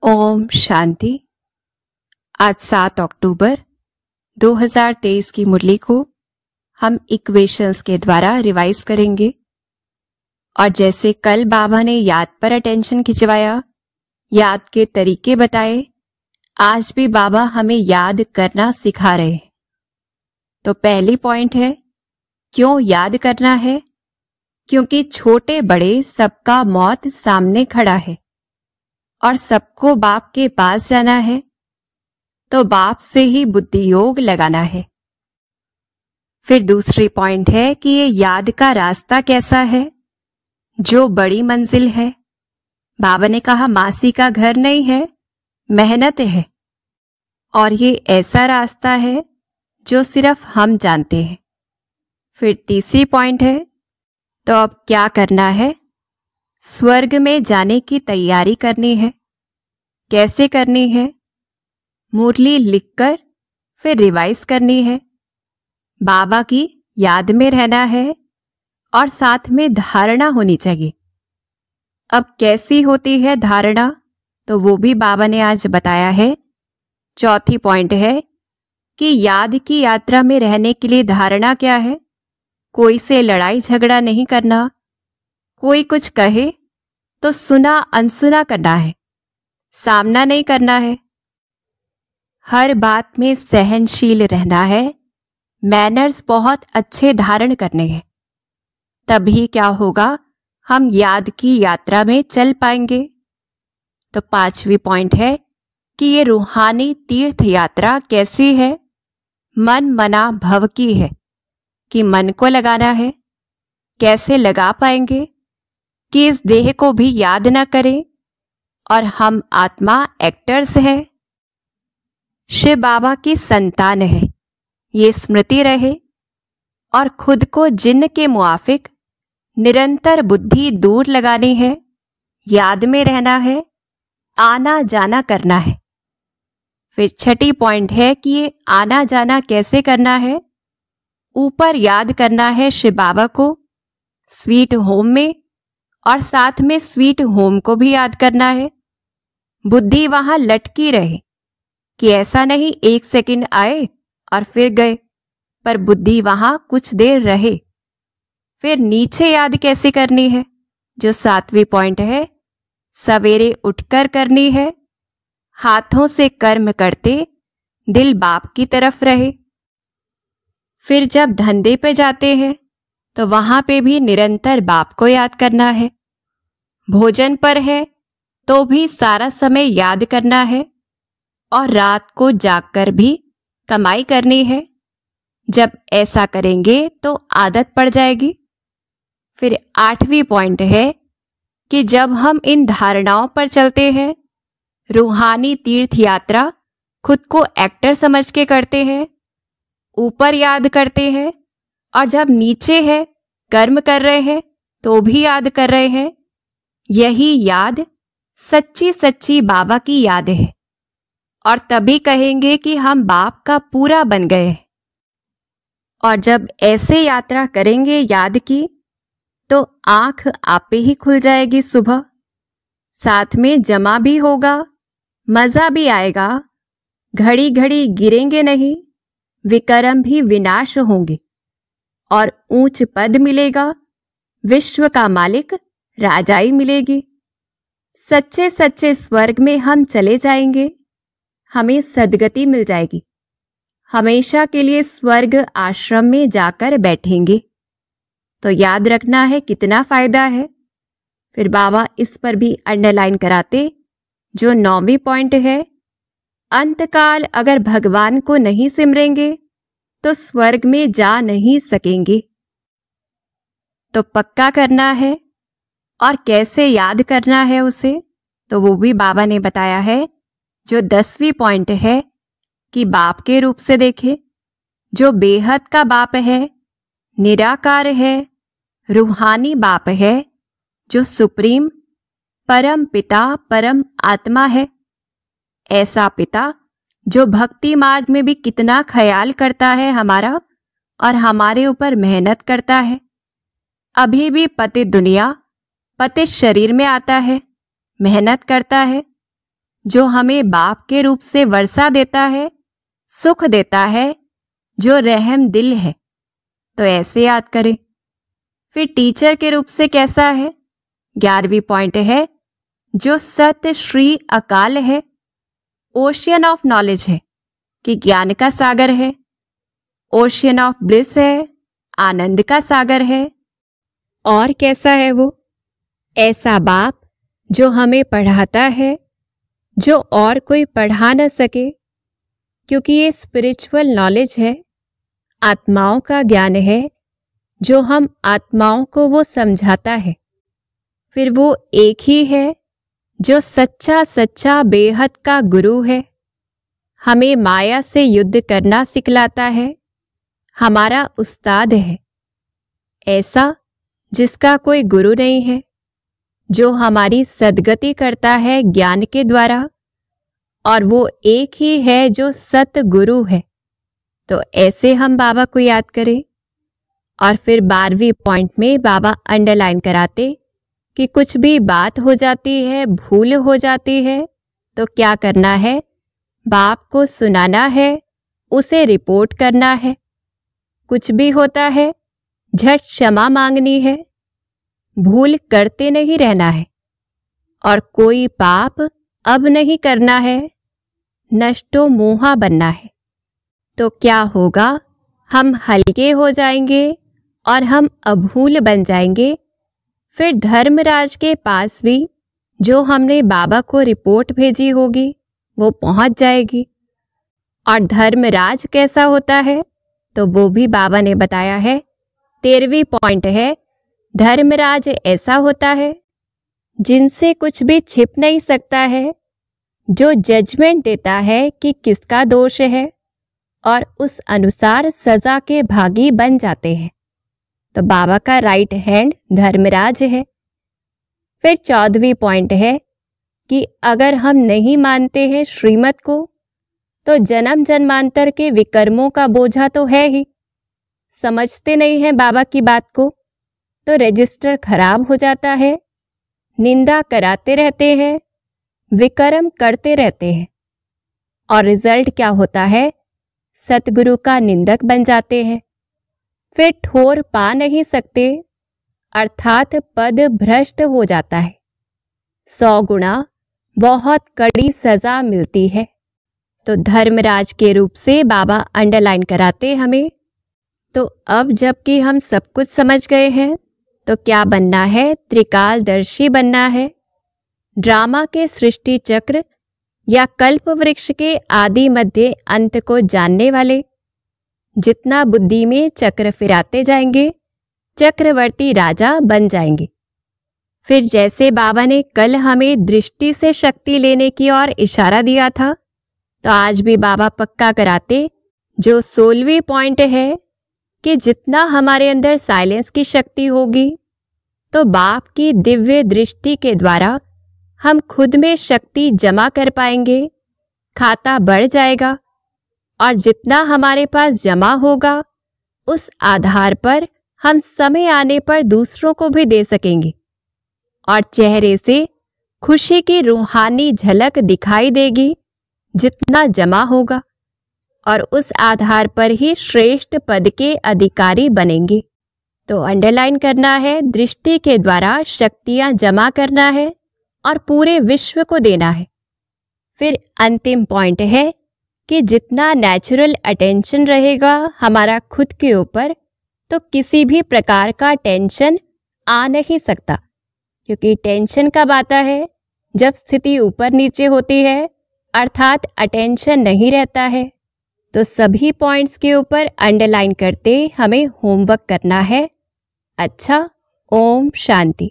ओम शांति। आज 7 अक्टूबर 2023 की मुरली को हम इक्वेशंस के द्वारा रिवाइज करेंगे। और जैसे कल बाबा ने याद पर अटेंशन खिंचवाया, याद के तरीके बताए, आज भी बाबा हमें याद करना सिखा रहे हैं। तो पहली पॉइंट है, क्यों याद करना है? क्योंकि छोटे बड़े सबका मौत सामने खड़ा है और सबको बाप के पास जाना है, तो बाप से ही बुद्धि योग लगाना है। फिर दूसरी पॉइंट है कि ये याद का रास्ता कैसा है, जो बड़ी मंजिल है। बाबा ने कहा मासी का घर नहीं है, मेहनत है, और ये ऐसा रास्ता है जो सिर्फ हम जानते हैं। फिर तीसरी पॉइंट है, तो अब क्या करना है? स्वर्ग में जाने की तैयारी करनी है। कैसे करनी है? मुरली लिखकर फिर रिवाइज करनी है, बाबा की याद में रहना है, और साथ में धारणा होनी चाहिए। अब कैसी होती है धारणा, तो वो भी बाबा ने आज बताया है। चौथी पॉइंट है कि याद की यात्रा में रहने के लिए धारणा क्या है? कोई से लड़ाई झगड़ा नहीं करना, कोई कुछ कहे तो सुना अनसुना करना है, सामना नहीं करना है। हर बात में सहनशील रहना है, मैनर्स बहुत अच्छे धारण करने हैं। तभी क्या होगा, हम याद की यात्रा में चल पाएंगे। तो पांचवी पॉइंट है कि ये रूहानी तीर्थ यात्रा कैसी है? मन मना भव की है, कि मन को लगाना है। कैसे लगा पाएंगे? कि इस देह को भी याद न करें और हम आत्मा एक्टर्स हैं, शिव बाबा की संतान है, ये स्मृति रहे। और खुद को जिन्न के मुआफिक निरंतर बुद्धि दूर लगानी है, याद में रहना है, आना जाना करना है। फिर छठी पॉइंट है कि ये आना जाना कैसे करना है? ऊपर याद करना है शिव बाबा को स्वीट होम में, और साथ में स्वीट होम को भी याद करना है। बुद्धि वहां लटकी रहे, कि ऐसा नहीं 1 सेकंड आए और फिर गए, पर बुद्धि वहां कुछ देर रहे। फिर नीचे याद कैसे करनी है, जो 7वीं पॉइंट है, सवेरे उठकर करनी है। हाथों से कर्म करते दिल बाप की तरफ रहे। फिर जब धंधे पे जाते हैं तो वहां पे भी निरंतर बाप को याद करना है। भोजन पर है तो भी सारा समय याद करना है, और रात को जागकर भी कमाई करनी है। जब ऐसा करेंगे तो आदत पड़ जाएगी। फिर 8वीं पॉइंट है कि जब हम इन धारणाओं पर चलते हैं, रूहानी तीर्थ यात्रा खुद को एक्टर समझ के करते हैं, ऊपर याद करते हैं, और जब नीचे है कर्म कर रहे हैं तो भी याद कर रहे हैं। यही याद सच्ची सच्ची बाबा की याद है, और तभी कहेंगे कि हम बाप का पूरा बन गए हैं। और जब ऐसे यात्रा करेंगे याद की, तो आंख आपे ही खुल जाएगी सुबह, साथ में जमा भी होगा, मजा भी आएगा, घड़ी घड़ी गिरेंगे नहीं, विकर्म भी विनाश होंगे, और ऊंच पद मिलेगा, विश्व का मालिक राजाई मिलेगी। सच्चे सच्चे स्वर्ग में हम चले जाएंगे, हमें सदगति मिल जाएगी। हमेशा के लिए स्वर्ग आश्रम में जाकर बैठेंगे। तो याद रखना है कितना फायदा है। फिर बाबा इस पर भी अंडरलाइन कराते, जो 9वीं पॉइंट है, अंतकाल अगर भगवान को नहीं सिमरेंगे तो स्वर्ग में जा नहीं सकेंगे। तो पक्का करना है, और कैसे याद करना है उसे, तो वो भी बाबा ने बताया है। जो 10वीं पॉइंट है कि बाप के रूप से देखे, जो बेहद का बाप है, निराकार है, रूहानी बाप है, जो सुप्रीम परम पिता परम आत्मा है। ऐसा पिता जो भक्ति मार्ग में भी कितना ख्याल करता है हमारा, और हमारे ऊपर मेहनत करता है। अभी भी पतित दुनिया पतित शरीर में आता है, मेहनत करता है, जो हमें बाप के रूप से वर्षा देता है, सुख देता है, जो रहम दिल है, तो ऐसे याद करें। फिर टीचर के रूप से कैसा है? 11वीं पॉइंट है, जो सत्य श्री अकाल है, ओशियन ऑफ नॉलेज है कि ज्ञान का सागर है, ओशियन ऑफ ब्लिस है, आनंद का सागर है। और कैसा है वो? ऐसा बाप जो हमें पढ़ाता है, जो और कोई पढ़ा न सके, क्योंकि ये स्पिरिचुअल नॉलेज है, आत्माओं का ज्ञान है, जो हम आत्माओं को वो समझाता है। फिर वो एक ही है जो सच्चा सच्चा बेहद का गुरु है, हमें माया से युद्ध करना सिखलाता है, हमारा उस्ताद है, ऐसा जिसका कोई गुरु नहीं है, जो हमारी सद्गति करता है ज्ञान के द्वारा, और वो एक ही है जो सतगुरु है। तो ऐसे हम बाबा को याद करें। और फिर 12वीं पॉइंट में बाबा अंडरलाइन कराते कि कुछ भी बात हो जाती है, भूल हो जाती है, तो क्या करना है? बाप को सुनाना है, उसे रिपोर्ट करना है। कुछ भी होता है, झट क्षमा मांगनी है, भूल करते नहीं रहना है, और कोई पाप अब नहीं करना है, नष्टो मोहा बनना है। तो क्या होगा? हम हल्के हो जाएंगे और हम अभूल बन जाएंगे। फिर धर्मराज के पास भी जो हमने बाबा को रिपोर्ट भेजी होगी वो पहुंच जाएगी। और धर्मराज कैसा होता है तो वो भी बाबा ने बताया है। 13वीं पॉइंट है, धर्मराज ऐसा होता है जिनसे कुछ भी छिप नहीं सकता है, जो जजमेंट देता है कि किसका दोष है और उस अनुसार सजा के भागी बन जाते हैं। तो बाबा का राइट हैंड धर्मराज है। फिर 14वीं पॉइंट है कि अगर हम नहीं मानते हैं श्रीमत को तो जन्म जन्मांतर के विकर्मों का बोझा तो है ही। समझते नहीं हैं बाबा की बात को तो रजिस्टर खराब हो जाता है, निंदा कराते रहते हैं, विकर्म करते रहते हैं, और रिजल्ट क्या होता है? सतगुरु का निंदक बन जाते हैं। फिर ठोर पा नहीं सकते, अर्थात पद भ्रष्ट हो जाता है। 100 गुना बहुत कड़ी सजा मिलती है। तो धर्मराज के रूप से बाबा अंडरलाइन कराते हमें। तो अब जबकि हम सब कुछ समझ गए हैं तो क्या बनना है? त्रिकालदर्शी बनना है। ड्रामा के सृष्टि चक्र या कल्प वृक्ष के आदि मध्य अंत को जानने वाले। जितना बुद्धि में चक्र फिराते जाएंगे चक्रवर्ती राजा बन जाएंगे। फिर जैसे बाबा ने कल हमें दृष्टि से शक्ति लेने की ओर इशारा दिया था तो आज भी बाबा पक्का कराते जो 16वीं पॉइंट है कि जितना हमारे अंदर साइलेंस की शक्ति होगी तो बाप की दिव्य दृष्टि के द्वारा हम खुद में शक्ति जमा कर पाएंगे, खाता बढ़ जाएगा और जितना हमारे पास जमा होगा उस आधार पर हम समय आने पर दूसरों को भी दे सकेंगे और चेहरे से खुशी की रूहानी झलक दिखाई देगी जितना जमा होगा, और उस आधार पर ही श्रेष्ठ पद के अधिकारी बनेंगे। तो अंडरलाइन करना है, दृष्टि के द्वारा शक्तियां जमा करना है और पूरे विश्व को देना है। फिर अंतिम पॉइंट है कि जितना नेचुरल अटेंशन रहेगा हमारा खुद के ऊपर तो किसी भी प्रकार का टेंशन आ नहीं सकता, क्योंकि टेंशन कब आता है? जब स्थिति ऊपर नीचे होती है, अर्थात अटेंशन नहीं रहता है। तो सभी पॉइंट्स के ऊपर अंडरलाइन करते हमें होमवर्क करना है। अच्छा, ओम शांति।